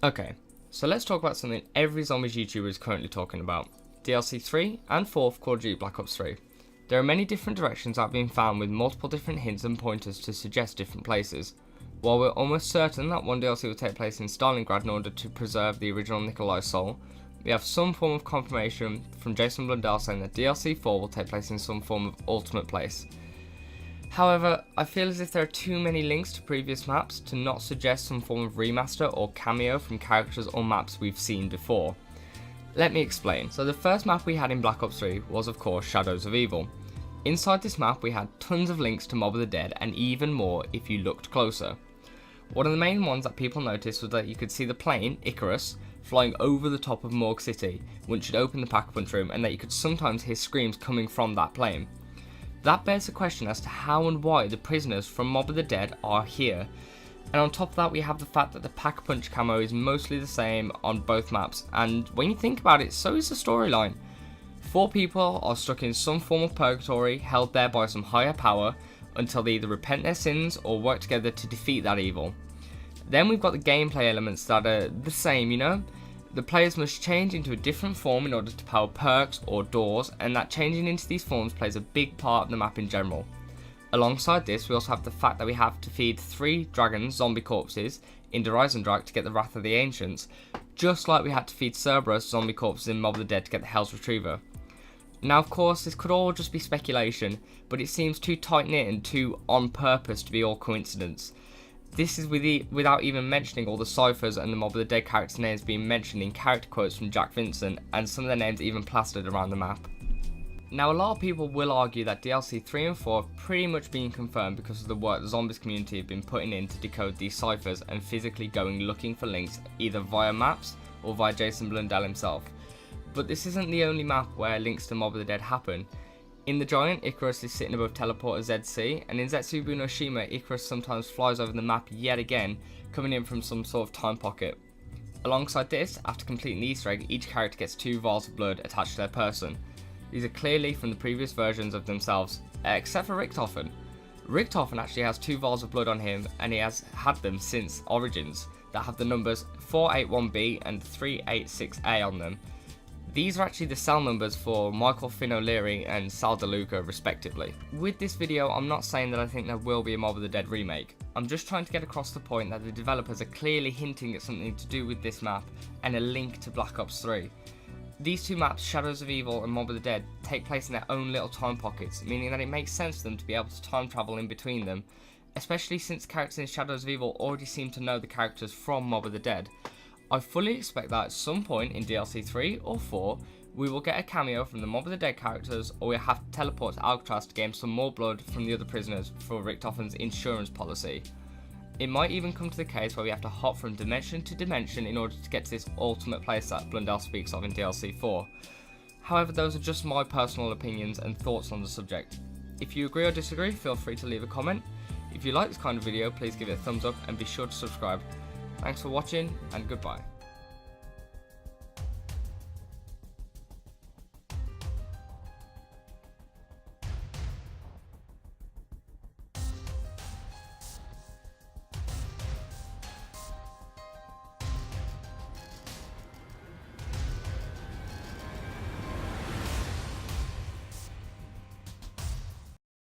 Okay, so let's talk about something every zombies YouTuber is currently talking about. DLC 3 and 4 of Call of Duty Black Ops 3. There are many different directions that have been found with multiple different hints and pointers to suggest different places. While we're almost certain that one DLC will take place in Stalingrad in order to preserve the original Nikolai's soul, we have some form of confirmation from Jason Blundell saying that DLC 4 will take place in some form of ultimate place. However, I feel as if there are too many links to previous maps to not suggest some form of remaster or cameo from characters or maps we've seen before. Let me explain. So the first map we had in Black Ops 3 was of course Shadows of Evil. Inside this map we had tons of links to Mob of the Dead and even more if you looked closer. One of the main ones that people noticed was that you could see the plane, Icarus, flying over the top of Morgue City once you'd open the pack-a-punch room, and that you could sometimes hear screams coming from that plane. That bears the question as to how and why the prisoners from Mob of the Dead are here. And on top of that we have the fact that the pack-a-punch camo is mostly the same on both maps, and when you think about it, so is the storyline. 4 people are stuck in some form of purgatory, held there by some higher power, until they either repent their sins or work together to defeat that evil. Then we've got the gameplay elements that are the same, you know? The players must change into a different form in order to power perks or doors, and that changing into these forms plays a big part of the map in general. Alongside this, we also have the fact that we have to feed 3 dragons zombie corpses in Reisendrach to get the Wrath of the Ancients, just like we had to feed Cerberus zombie corpses in Mob of the Dead to get the Hell's Retriever. Now of course this could all just be speculation, but it seems too tight-knit and too on purpose to be all coincidence. This is without even mentioning all the ciphers and the Mob of the Dead characters' names being mentioned in character quotes from Jack Vincent, and some of their names even plastered around the map. Now a lot of people will argue that DLC 3 and 4 have pretty much been confirmed because of the work the zombies community have been putting in to decode these ciphers and physically going looking for links either via maps or via Jason Blundell himself. But this isn't the only map where links to Mob of the Dead happen. In the Giant, Icarus is sitting above Teleporter ZC, and in Zetsubu no Shima, Icarus sometimes flies over the map yet again, coming in from some sort of time pocket. Alongside this, after completing the Easter egg, each character gets 2 vials of blood attached to their person. These are clearly from the previous versions of themselves, except for Richtofen. Richtofen actually has 2 vials of blood on him, and he has had them since Origins, that have the numbers 481B and 386A on them. These are actually the cell numbers for Michael Finn O'Leary and Sal DeLuca respectively. With this video, I'm not saying that I think there will be a Mob of the Dead remake. I'm just trying to get across the point that the developers are clearly hinting at something to do with this map and a link to Black Ops 3. These 2 maps, Shadows of Evil and Mob of the Dead, take place in their own little time pockets, meaning that it makes sense for them to be able to time travel in between them, especially since characters in Shadows of Evil already seem to know the characters from Mob of the Dead. I fully expect that at some point in DLC 3 or 4, we will get a cameo from the Mob of the Dead characters, or we'll have to teleport to Alcatraz to gain some more blood from the other prisoners for Richtofen's insurance policy. It might even come to the case where we have to hop from dimension to dimension in order to get to this ultimate place that Blundell speaks of in DLC 4. However, those are just my personal opinions and thoughts on the subject. If you agree or disagree, feel free to leave a comment. If you like this kind of video, please give it a thumbs up and be sure to subscribe. Thanks for watching, and goodbye.